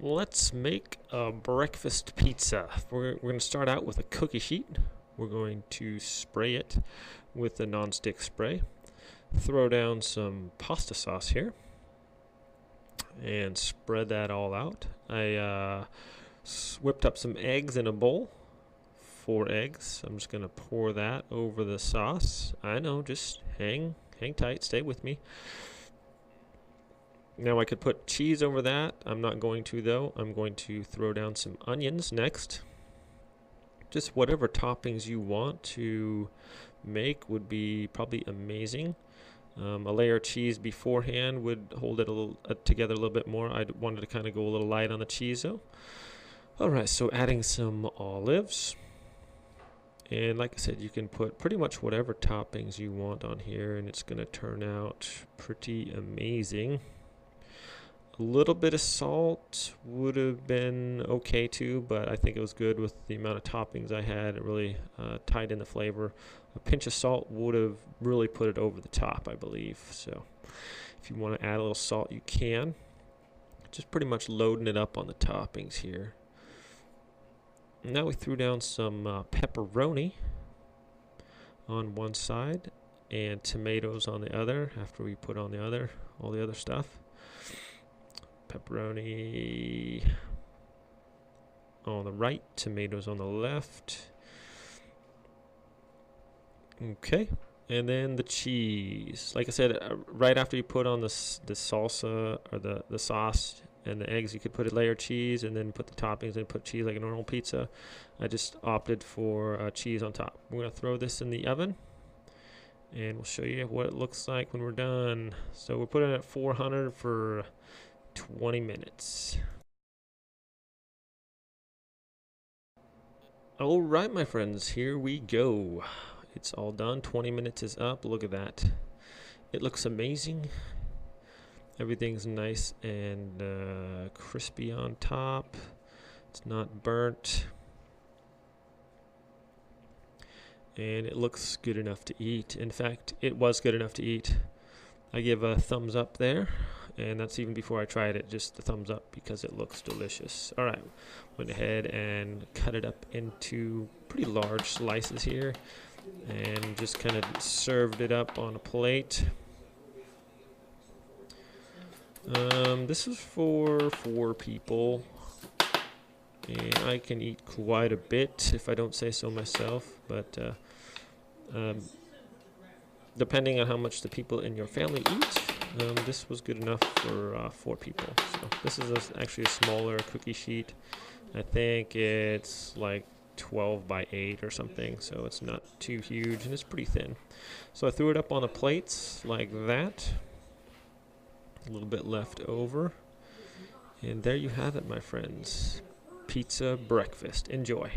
Let's make a breakfast pizza. We're going to start out with a cookie sheet. We're going to spray it with a non-stick spray. Throw down some pasta sauce here and spread that all out. I whipped up some eggs in a bowl. 4 eggs. I'm just going to pour that over the sauce. I know, just hang tight, stay with me. Now I could put cheese over that. I'm not going to though. I'm going to throw down some onions next. Just whatever toppings you want to make would be probably amazing. A layer of cheese beforehand would hold it a little together a little bit more. I wanted to kind of go a little light on the cheese though. Alright, so adding some olives. And like I said, you can put pretty much whatever toppings you want on here and it's going to turn out pretty amazing. A little bit of salt would have been okay too, but I think it was good with the amount of toppings I had. It really tied in the flavor. A pinch of salt would have really put it over the top, I believe. So if you want to add a little salt, you can. Just pretty much loading it up on the toppings here. Now we threw down some pepperoni on one side and tomatoes on the other after we put on all the other stuff. Pepperoni on the right, tomatoes on the left. Okay, and then the cheese. Like I said, right after you put on the salsa or the sauce and the eggs, you could put a layer of cheese and then put the toppings and put cheese like a normal pizza. I just opted for cheese on top. We're going to throw this in the oven and we'll show you what it looks like when we're done. So we're putting it at 400 for 20 minutes. All right, my friends, here we go. It's all done. 20 minutes is up. Look at that. It looks amazing. Everything's nice and crispy on top. It's not burnt. And it looks good enough to eat. In fact, it was good enough to eat. I give a thumbs up there. And that's even before I tried it, just the thumbs up because it looks delicious. All right, went ahead and cut it up into pretty large slices here and just kind of served it up on a plate. This is for 4 people and I can eat quite a bit if I don't say so myself, but depending on how much the people in your family eat, this was good enough for 4 people. So this is actually a smaller cookie sheet. I think it's like 12 by 8 or something, so it's not too huge and it's pretty thin. So I threw it up on the plates like that. A little bit left over. And there you have it, my friends. Pizza breakfast. Enjoy.